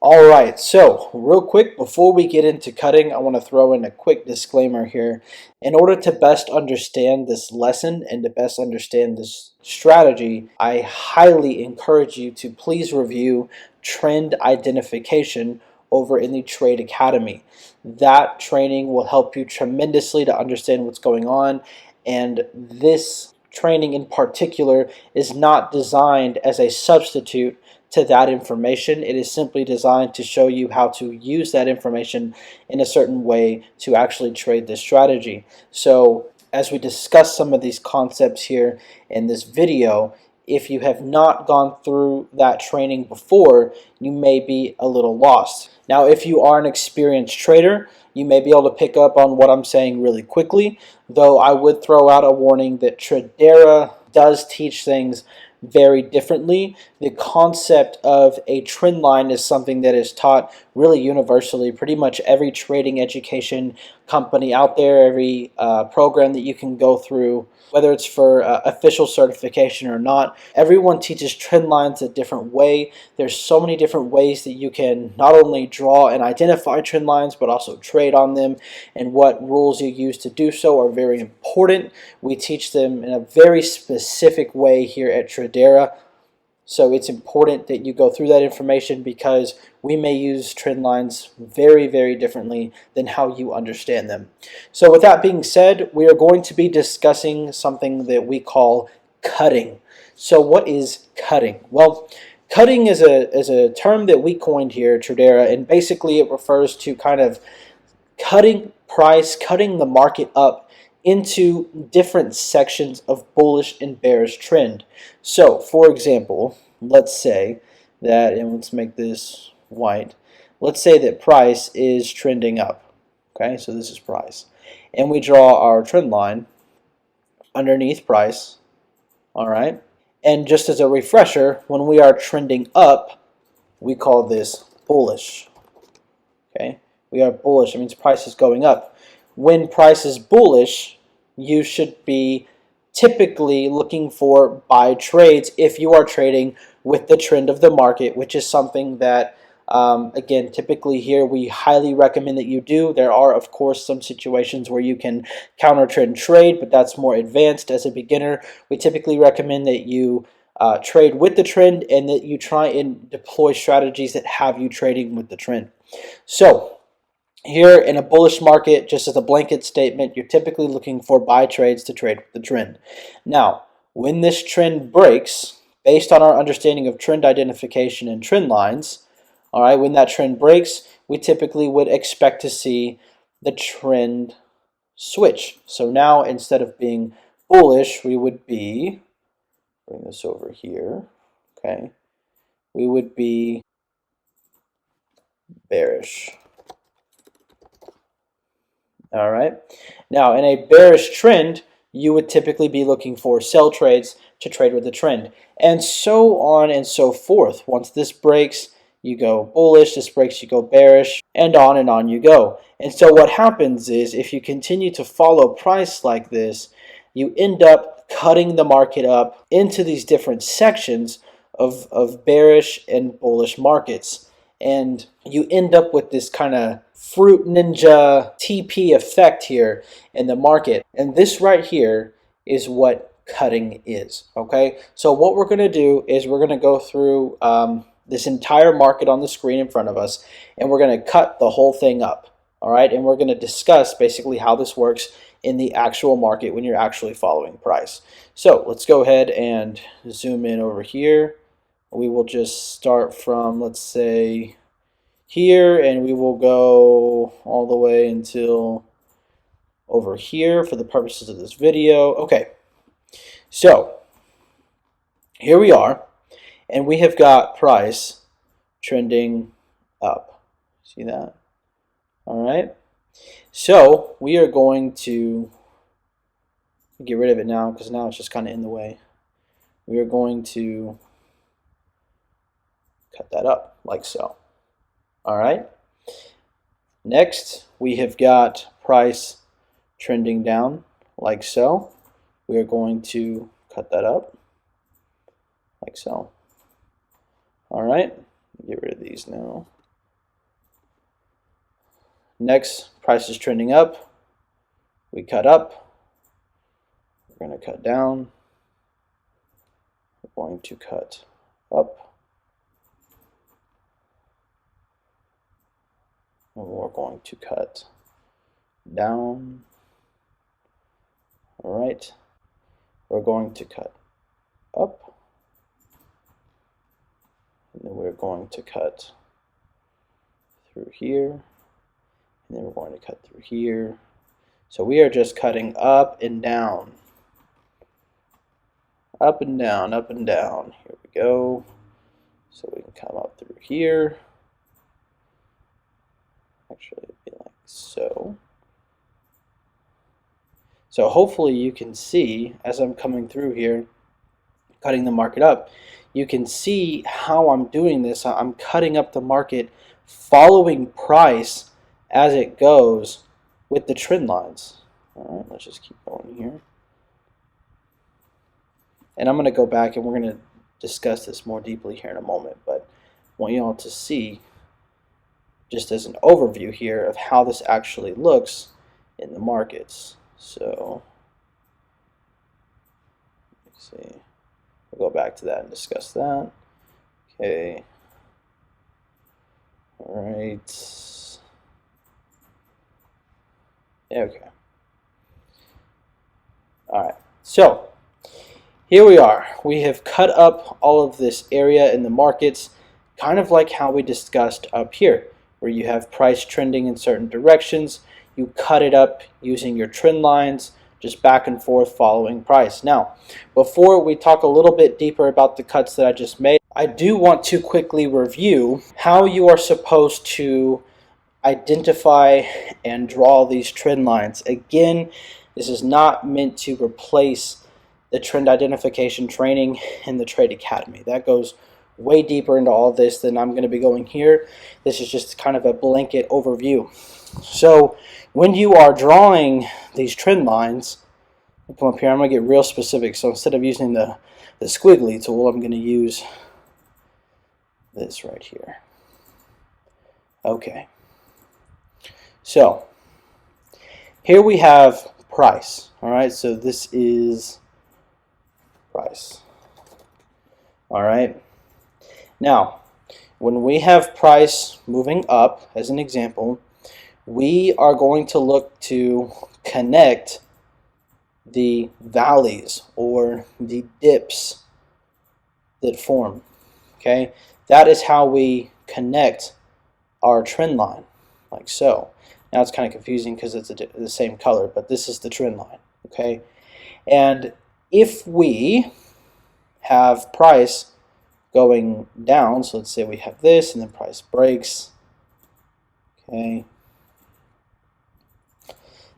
All right, so real quick, before we get into cutting, I want to throw in a quick disclaimer here. In order to best understand this lesson and to best understand this strategy, I highly encourage you to please review trend identification over in the Trade Academy. That training will help you tremendously to understand what's going on, and this training in particular is not designed as a substitute to that information. It is simply designed to show you how to use that information in a certain way to actually trade this strategy. So as we discuss some of these concepts here in this video, if you have not gone through that training before, you may be a little lost. Now, if you are an experienced trader, you may be able to pick up on what I'm saying really quickly, though I would throw out a warning that Tradera does teach things very differently. The concept of a trend line is something that is taught really universally. Pretty much every trading education company out there, every program that you can go through, whether it's for official certification or not, everyone teaches trend lines a different way. There's so many different ways that you can not only draw and identify trend lines, but also trade on them, and what rules you use to do so are very important. We teach them in a very specific way here at Tradera. So it's important that you go through that information because we may use trend lines very, very differently than how you understand them. So with that being said, we are going to be discussing something that we call cutting. So what is cutting? Well, cutting is a term that we coined here at Tradera, and basically it refers to kind of cutting price, cutting the market up into different sections of bullish and bearish trend. So, for example, let's say that, and let's make this white, let's say that price is trending up. Okay, so this is price. And we draw our trend line underneath price. All right. And just as a refresher, when we are trending up, we call this bullish. Okay, we are bullish. It means price is going up. When price is bullish, you should be typically looking for buy trades if you are trading with the trend of the market, which is something that, again, typically here we highly recommend that you do. There are, of course, some situations where you can counter trend trade, but that's more advanced. As a beginner, we typically recommend that you trade with the trend and that you try and deploy strategies that have you trading with the trend. So, here in a bullish market, just as a blanket statement, you're typically looking for buy trades to trade with the trend. Now, when this trend breaks, based on our understanding of trend identification and trend lines, all right, when that trend breaks, we typically would expect to see the trend switch. So now, instead of being bullish, we would be, bring this over here, okay, we would be bearish. All right. Now, in a bearish trend, you would typically be looking for sell trades to trade with the trend, and so on and so forth. Once this breaks, you go bullish. This breaks, you go bearish, and on you go. And so what happens is, if you continue to follow price like this, you end up cutting the market up into these different sections of bearish and bullish markets. And you end up with this kind of fruit ninja TP effect here in the market. And this right here is what cutting is. Okay, so what we're going to do is we're going to go through this entire market on the screen in front of us, and we're going to cut the whole thing up. All right, and we're going to discuss basically how this works in the actual market when you're actually following price. So let's go ahead and zoom in over here. We will just start from, let's say, here, and we will go all the way until over here for the purposes of this video. Okay, so here we are, and we have got price trending up. See that? All right, so we are going to get rid of it now because now it's just kind of in the way. We are going to cut that up like so. All right. Next, we have got price trending down like so. We are going to cut that up like so. All right. Get rid of these now. Next, price is trending up. We cut up. We're going to cut down. We're going to cut up. And we're going to cut down. All right. We're going to cut up. And then we're going to cut through here. And then we're going to cut through here. So we are just cutting up and down. Up and down, up and down. Here we go. So we can come up through here. Actually, it'd be like so. So hopefully you can see, as I'm coming through here, cutting the market up, you can see how I'm doing this. I'm cutting up the market, following price as it goes with the trend lines. All right, let's just keep going here. And I'm going to go back and we're going to discuss this more deeply here in a moment, but I want you all to see, just as an overview here, of how this actually looks in the markets. So, let's see. We'll go back to that and discuss that. Okay. All right. Okay. All right. So, here we are. We have cut up all of this area in the markets, kind of like how we discussed up here, where you have price trending in certain directions. You cut it up using your trend lines, just back and forth following price. Now, before we talk a little bit deeper about the cuts that I just made, I do want to quickly review how you are supposed to identify and draw these trend lines. Again, this is not meant to replace the trend identification training in the Trade Academy. That goes way deeper into all this than I'm going to be going here. This is just kind of a blanket overview. So when you are drawing these trend lines, I'll come up here, I'm going to get real specific. So instead of using the squiggly tool, I'm going to use this right here. Okay. So here we have price. All right, so this is price. All right. Now, when we have price moving up, as an example, we are going to look to connect the valleys or the dips that form. Okay, that is how we connect our trend line, like so. Now it's kind of confusing because it's the same color, but this is the trend line. Okay, and if we have price going down, so let's say we have this and then price breaks, okay,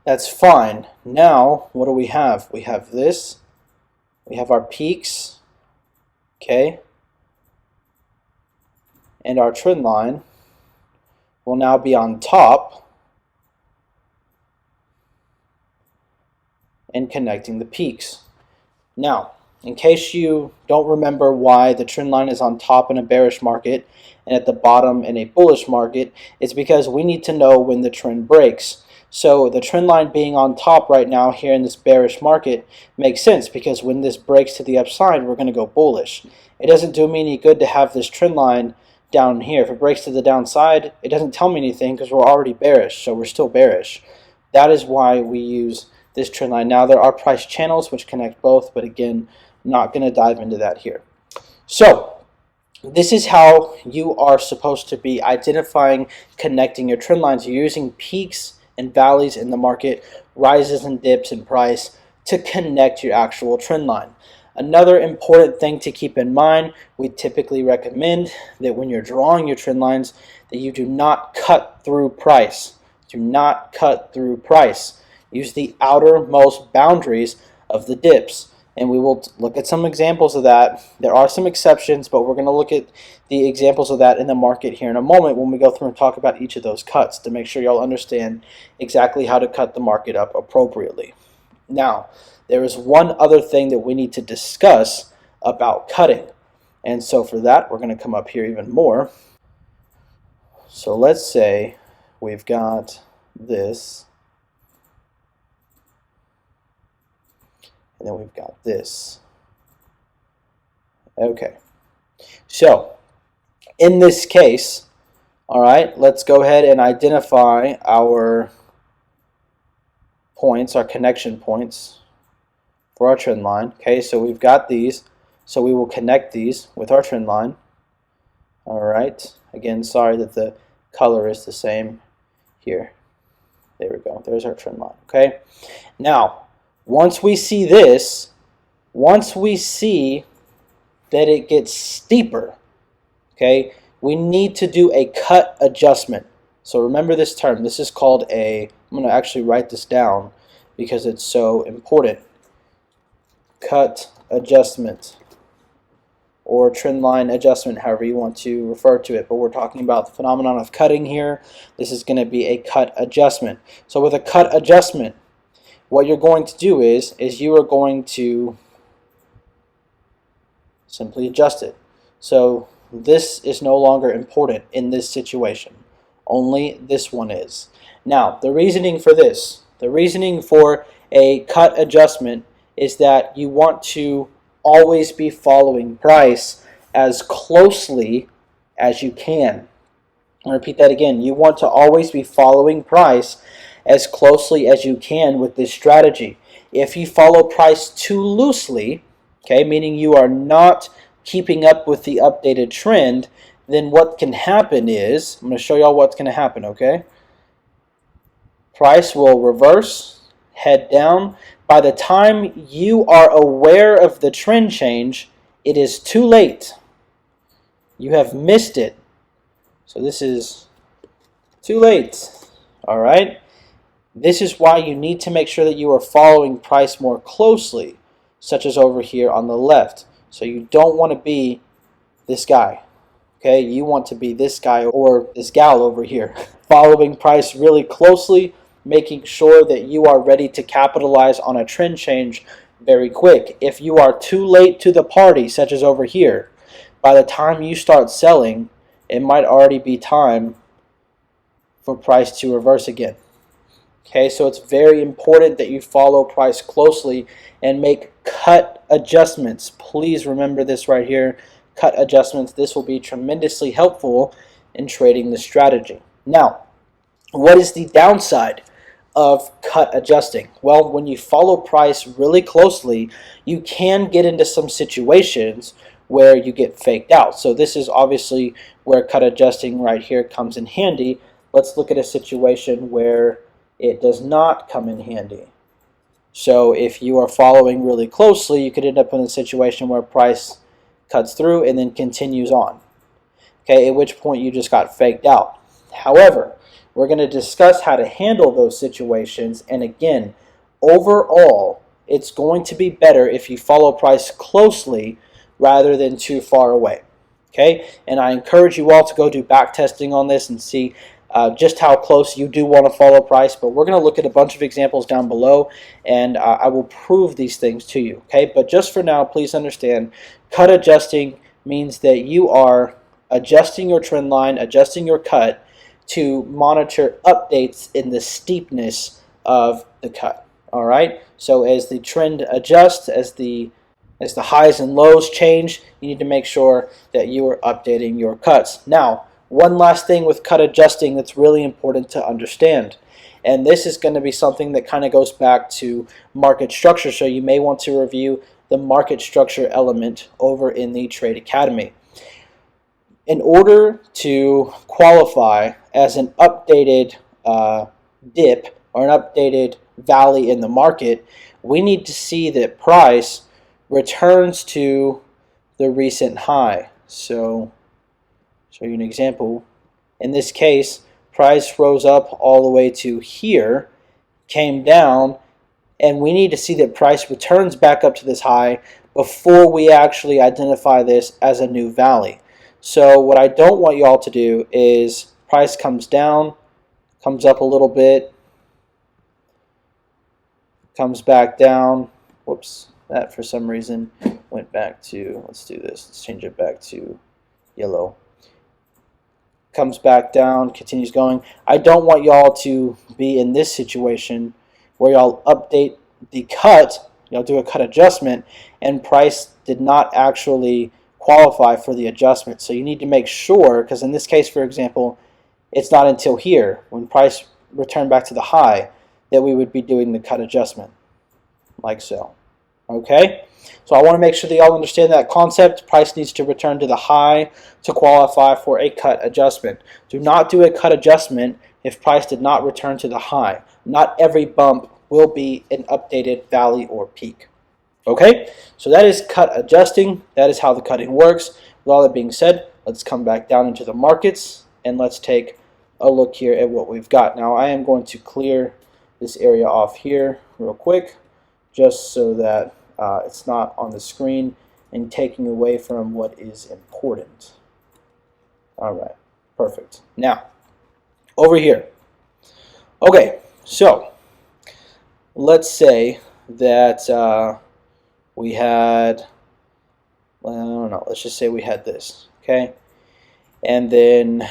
that's fine. Now what do we have? We have this, we have our peaks, okay, and our trend line will now be on top and connecting the peaks. Now, in case you don't remember why the trend line is on top in a bearish market and at the bottom in a bullish market, it's because we need to know when the trend breaks. So the trend line being on top right now here in this bearish market makes sense, because when this breaks to the upside, we're going to go bullish. It doesn't do me any good to have this trend line down here. If it breaks to the downside, it doesn't tell me anything because we're already bearish, so we're still bearish. That is why we use this trend line. Now there are price channels which connect both, but again, not going to dive into that here. So this is how you are supposed to be identifying, connecting your trend lines. You're using peaks and valleys in the market, rises and dips in price to connect your actual trend line. Another important thing to keep in mind, we typically recommend that when you're drawing your trend lines, that you do not cut through price. Do not cut through price. Use the outermost boundaries of the dips. And we will look at some examples of that. There are some exceptions, but we're going to look at the examples of that in the market here in a moment when we go through and talk about each of those cuts to make sure y'all understand exactly how to cut the market up appropriately. Now, there is one other thing that we need to discuss about cutting. And so for that, we're going to come up here even more. So let's say we've got this, and then we've got this. Okay, so in this case, all right, let's go ahead and identify our points, our connection points for our trend line. Okay, so we've got these, so we will connect these with our trend line. All right, again, sorry that the color is the same here. There we go, there's our trend line. Okay, now once we see this, once we see that it gets steeper, okay, we need to do a cut adjustment. So remember this term. This is called a, I'm going to actually write this down because it's so important. Cut adjustment, or trend line adjustment, however you want to refer to it. But we're talking about the phenomenon of cutting here. This is going to be a cut adjustment. So with a cut adjustment, what you're going to do is you are going to simply adjust it. So this is no longer important in this situation. Only this one is. Now, the reasoning for this, the reasoning for a cut adjustment is that you want to always be following price as closely as you can. I'll repeat that again. You want to always be following price as closely as you can with this strategy. If you follow price too loosely, okay, meaning you are not keeping up with the updated trend, then what can happen is, I'm going to show y'all what's going to happen, okay? Price will reverse, head down. By the time you are aware of the trend change, it is too late. You have missed it. So this is too late, all right? This is why you need to make sure that you are following price more closely, such as over here on the left. So you don't want to be this guy, okay? You want to be this guy or this gal over here, following price really closely, making sure that you are ready to capitalize on a trend change very quick. If you are too late to the party, such as over here, by the time you start selling, it might already be time for price to reverse again. Okay, so it's very important that you follow price closely and make cut adjustments. Please remember this right here, cut adjustments. This will be tremendously helpful in trading the strategy. Now, what is the downside of cut adjusting? Well, when you follow price really closely, you can get into some situations where you get faked out. So this is obviously where cut adjusting right here comes in handy. Let's look at a situation where it does not come in handy. So if you are following really closely, you could end up in a situation where price cuts through and then continues on. Okay, at which point you just got faked out. However, we're going to discuss how to handle those situations, and again, overall, it's going to be better if you follow price closely rather than too far away. Okay, and I encourage you all to go do back testing on this and see just how close you do want to follow price, but we're going to look at a bunch of examples down below, and I will prove these things to you. Okay, but just for now, please understand, cut adjusting means that you are adjusting your trend line, adjusting your cut to monitor updates in the steepness of the cut. All right, so as the trend adjusts, as the highs and lows change, you need to make sure that you are updating your cuts. Now, one last thing with cut adjusting that's really important to understand, and this is going to be something that kind of goes back to market structure, so you may want to review the market structure element over in the Trade Academy. In order to qualify as an updated dip or an updated valley in the market, we need to see that price returns to the recent high. So show you an example. In this case, price rose up all the way to here, came down, and we need to see that price returns back up to this high before we actually identify this as a new valley. So what I don't want you all to do is price comes down, comes up a little bit, comes back down. Whoops, that for some reason went back to, let's do this, let's change it back to yellow. comes back down, continues going. I don't want y'all to be in this situation where y'all update the cut, y'all do a cut adjustment, and price did not actually qualify for the adjustment. So you need to make sure, because in this case, for example, it's not until here, when price returned back to the high, that we would be doing the cut adjustment, like so. Okay? So I want to make sure that y'all understand that concept. Price needs to return to the high to qualify for a cut adjustment. Do not do a cut adjustment if price did not return to the high. Not every bump will be an updated valley or peak. Okay? So that is cut adjusting. That is how the cutting works. With all that being said, let's come back down into the markets and let's take a look here at what we've got. Now I am going to clear this area off here real quick just so that it's not on the screen and taking away from what is important. Alright, perfect. Now, over here. Okay, so let's say that we had, well, I don't know, let's just say we had this, okay? And then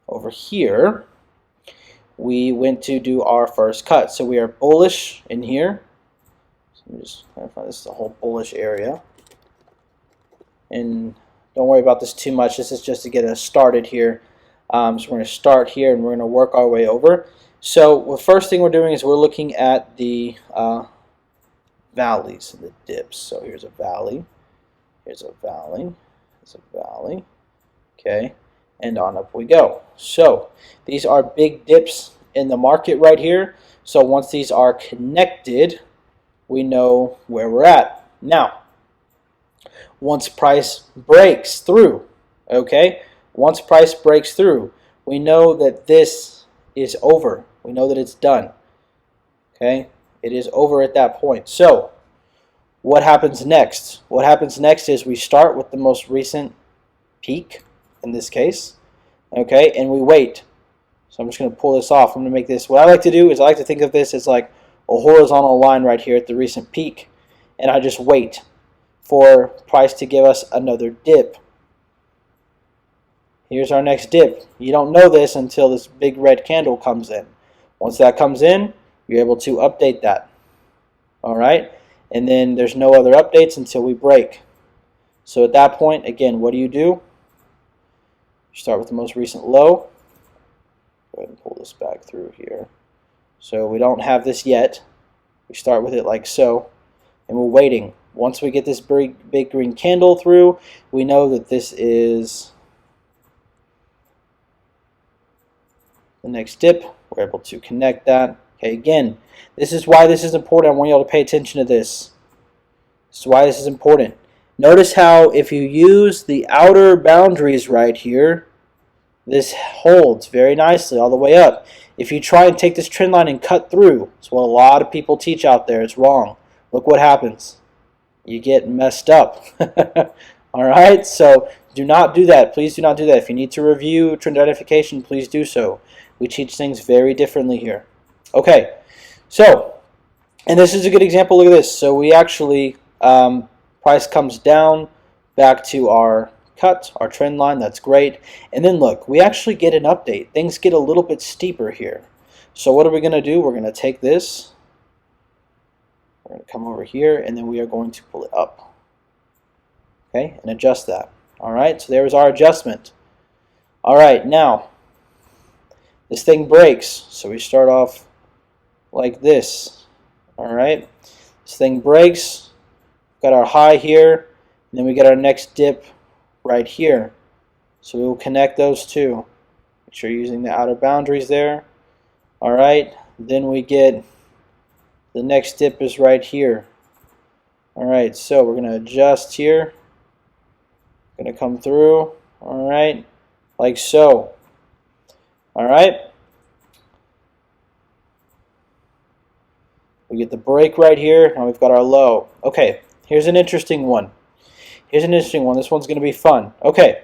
over here, we went to do our first cut. So we are bullish in here. So let me just clarify, this is the whole bullish area. And don't worry about this too much. This is just to get us started here. So we're going to start here and we're going to work our way over. So the first thing we're doing is we're looking at the valleys, the dips. So here's a valley. Here's a valley. Here's a valley. Okay. And on up we go. So these are big dips in the market right here. So once these are connected, we know where we're at. Now, once price breaks through, okay, once price breaks through, we know that this is over. We know that it's done. Okay, it is over at that point. So what happens next? What happens next is we start with the most recent peak in this case, okay, and we wait. So I'm just going to pull this off. I'm going to make this, what I like to do is I like to think of this as like a horizontal line right here at the recent peak, and I just wait for price to give us another dip. Here's our next dip. You don't know this until this big red candle comes in. Once that comes in, you're able to update that. Alright? And then there's no other updates until we break. So at that point, again, what do? You start with the most recent low. Go ahead and pull this back through here. So we don't have this yet. We start with it like so. And we're waiting. Once we get this big green candle through, we know that this is the next dip. We're able to connect that. Okay, again, this is why this is important. I want you all to pay attention to this. This is why this is important. Notice how if you use the outer boundaries right here, this holds very nicely all the way up. If you try and take this trend line and cut through, it's what a lot of people teach out there. It's wrong. Look what happens. You get messed up. Alright, so do not do that. Please do not do that. If you need to review trend identification, please do so. We teach things very differently here. Okay, so, and this is a good example. Look at this. So we actually, price comes down back to our cut, our trend line. That's great. And then look, we actually get an update. Things get a little bit steeper here. So what are we going to do? We're going to take this. We're going to come over here, and then we are going to pull it up. Okay, and adjust that. All right, so there's our adjustment. All right, now, this thing breaks. So we start off like this. All right, this thing breaks. Got our high here, and then we get our next dip right here. So we will connect those two. Make sure you're using the outer boundaries there. All right, then we get the next dip is right here. All right, so we're going to adjust here. Going to come through. All right, like so. All right. We get the break right here. Now we've got our low. Okay, here's an interesting one. Here's an interesting one. This one's going to be fun. Okay,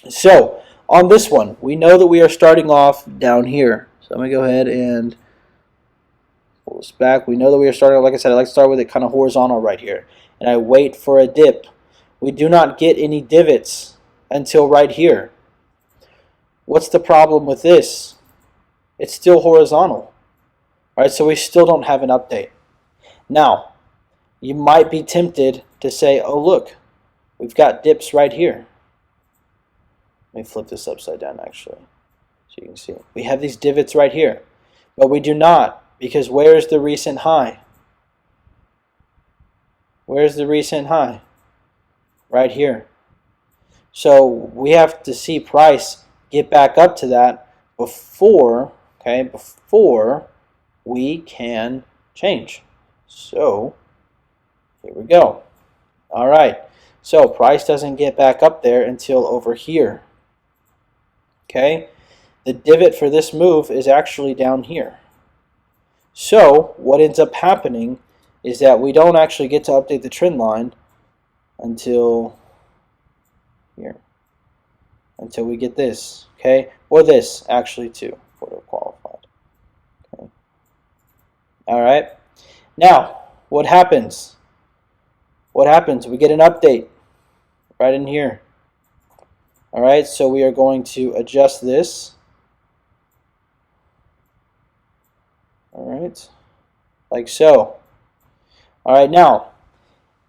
so on this one, we know that we are starting off down here. So I'm going to go ahead and pull this back. We know that we are starting, like I said, I like to start with it kind of horizontal right here. And I wait for a dip. We do not get any divots until right here. What's the problem with this? It's still horizontal. Right, so we still don't have an update. Now, you might be tempted to say, oh look, we've got dips right here. Let me flip this upside down actually, so you can see. We have these divots right here, but we do not, because where's the recent high? Where's the recent high? Right here. So we have to see price get back up to that before, okay, before we can change. So here we go. All right. So price doesn't get back up there until over here. Okay. The divot for this move is actually down here. So what ends up happening is that we don't actually get to update the trend line until here, until we get this, okay, or this actually too, photo qualified. Okay. All right. Now, what happens? What happens? We get an update right in here. All right. So we are going to adjust this. All right, like so. All right. Now,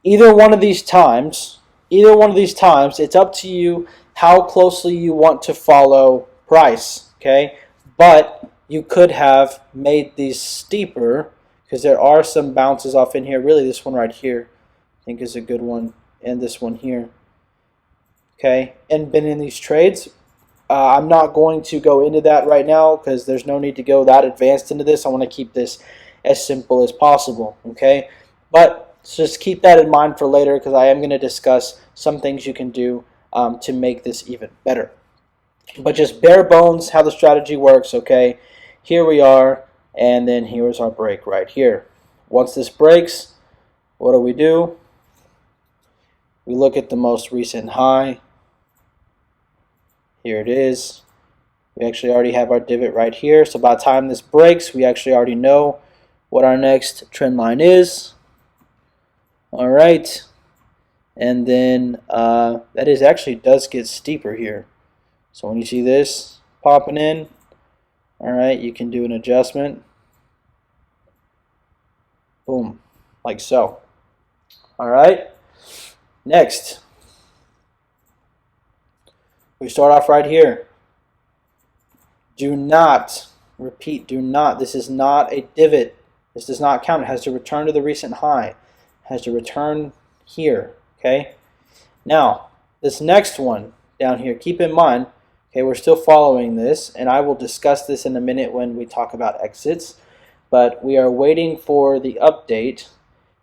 either one of these times, it's up to you how closely you want to follow price, okay? But you could have made these steeper because there are some bounces off in here. Really, this one right here I think is a good one, and this one here, okay? And been in these trades. I'm not going to go into that right now because there's no need to go that advanced into this. I want to keep this as simple as possible, okay? But just keep that in mind for later because I am going to discuss some things you can do to make this even better. But just bare bones how the strategy works, okay? Here we are, and then here's our break right here. Once this breaks, what do? We look at the most recent high. Here it is. We actually already have our divot right here. So by the time this breaks, we actually already know what our next trend line is. All right. And then that is actually does get steeper here. So when you see this popping in, all right, you can do an adjustment. Boom, like so. All right. Next, we start off right here. Do not, repeat, do not. This is not a divot. This does not count. It has to return to the recent high. It has to return here, okay? Now, this next one down here, keep in mind, okay, we're still following this, and I will discuss this in a minute when we talk about exits, but we are waiting for the update,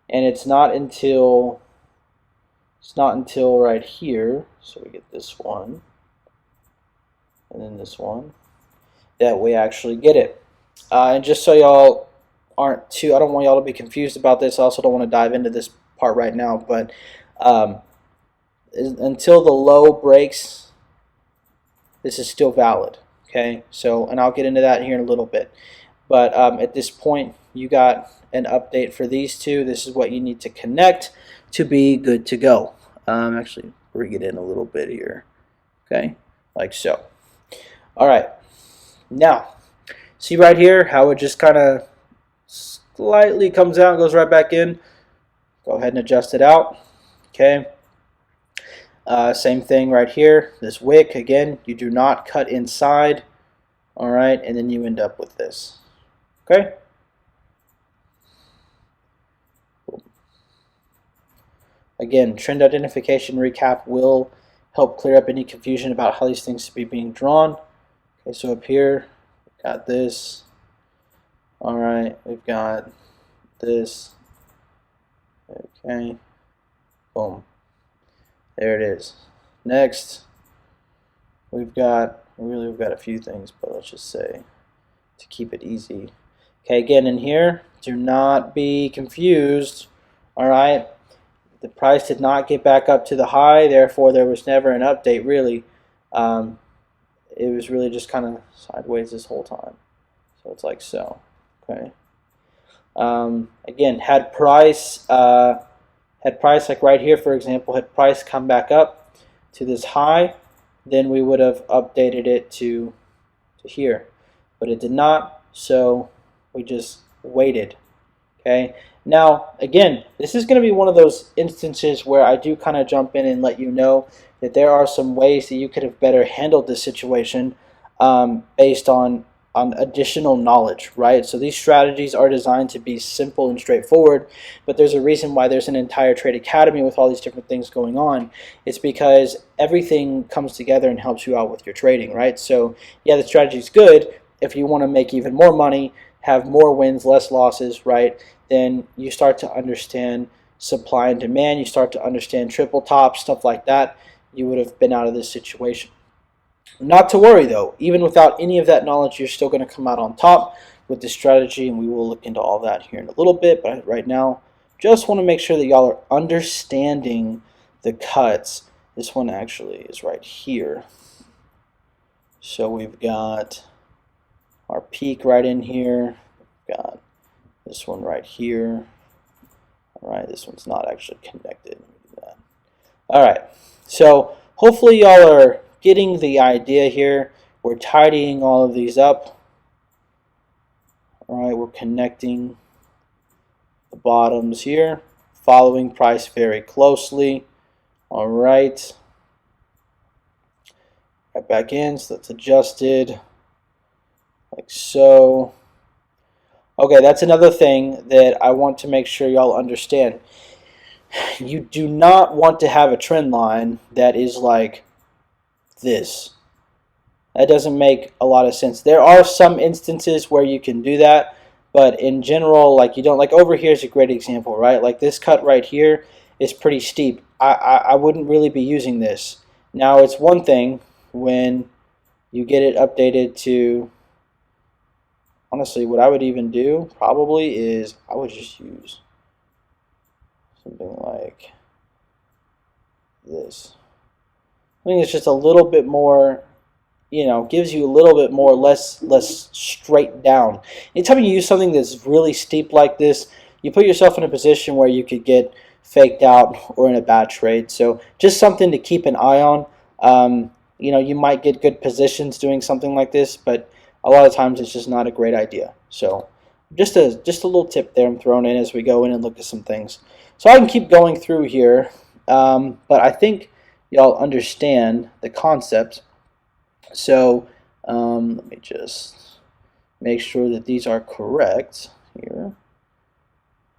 and it's not until right here, so we get this one, and then this one, that we actually get it. And just so y'all aren't too, I don't want y'all to be confused about this. I also don't want to dive into this part right now, but until the low breaks, this is still valid. Okay, so, and I'll get into that here in a little bit. But at this point, you got an update for these two. This is what you need to connect to be good to go. Actually, bring it in a little bit here. Okay, like so. All right, now, see right here how it just kind of slightly comes out and goes right back in. Go ahead and adjust it out. Okay. Same thing right here. This wick, again, you do not cut inside. All right, and then you end up with this. Okay. Again, trend identification recap will help clear up any confusion about how these things should be being drawn. Okay, so up here, we've got this. All right, we've got this. Okay, boom. There it is. Next, we've got a few things, but let's just say to keep it easy. Okay, again in here, do not be confused. All right, the price did not get back up to the high, therefore there was never an update really. It was really just kind of sideways this whole time. So it's like so. Okay. Again, had price like right here, for example, had price come back up to this high, then we would have updated it to here. But it did not, so we just waited. Okay. Now, again, this is going to be one of those instances where I do kind of jump in and let you know that there are some ways that you could have better handled this situation based on additional knowledge, right? So these strategies are designed to be simple and straightforward, but there's a reason why there's an entire trade academy with all these different things going on. It's because everything comes together and helps you out with your trading, right? So yeah, the strategy is good if you want to make even more money, have more wins, less losses, right? Then you start to understand supply and demand, you start to understand triple top, stuff like that. You would have been out of this situation. Not to worry though, even without any of that knowledge, you're still going to come out on top with this strategy, and we will look into all that here in a little bit. But right now, just want to make sure that y'all are understanding the cuts. This one actually is right here. So we've got our peak right in here. We've got this one right here. All right, this one's not actually connected. All right, so hopefully y'all are getting the idea here. We're tidying all of these up. All right, we're connecting the bottoms here, following price very closely. All right, right back in, so that's adjusted like so. Okay, that's another thing that I want to make sure y'all understand. You do not want to have a trend line that is like this. That doesn't make a lot of sense. There are some instances where you can do that, but in general, like you don't, like over here is a great example, right? Like this cut right here is pretty steep. I wouldn't really be using this. Now it's one thing when you get it updated to, honestly, what I would even do probably is I would just use something like this. I think it's just a little bit more, you know, gives you a little bit more, less straight down. Anytime you use something that's really steep like this, you put yourself in a position where you could get faked out or in a bad trade. So just something to keep an eye on. You know, you might get good positions doing something like this, but a lot of times it's just not a great idea. So just a little tip there I'm throwing in as we go in and look at some things. So I can keep going through here, but I think y'all understand the concept. So let me just make sure that these are correct here.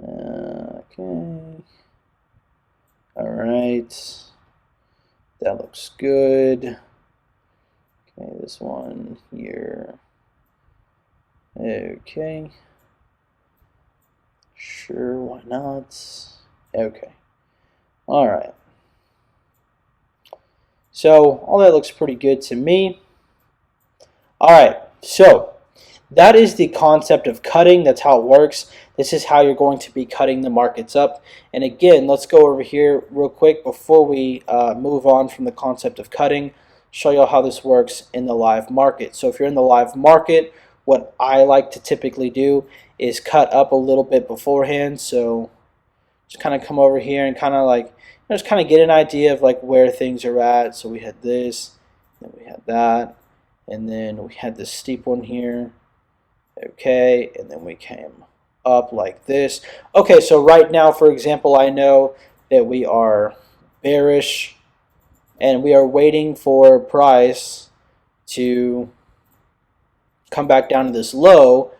Okay. All right. That looks good. Okay, this one here. Okay. Sure, why not? Okay. All right. So all that looks pretty good to me. All right, so that is the concept of cutting. That's how it works. This is how you're going to be cutting the markets up. And again, let's go over here real quick before we move on from the concept of cutting. Show you how this works in the live market. So if you're in the live market, what I like to typically do is cut up a little bit beforehand. So just kind of come over here and kind of like, just kind of get an idea of like where things are at. So we had this, then we had that, and then we had this steep one here. Okay, and then we came up like this. Okay, so right now, for example, I know that we are bearish and we are waiting for price to come back down to this low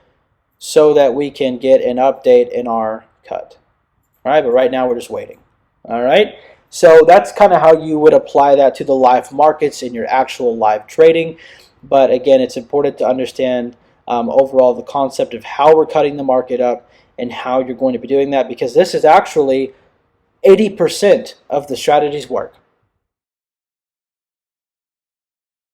so that we can get an update in our cut. All right, but right now we're just waiting. All right, so that's kind of how you would apply that to the live markets in your actual live trading. But again, it's important to understand overall the concept of how we're cutting the market up and how you're going to be doing that, because this is actually 80% of the strategies work.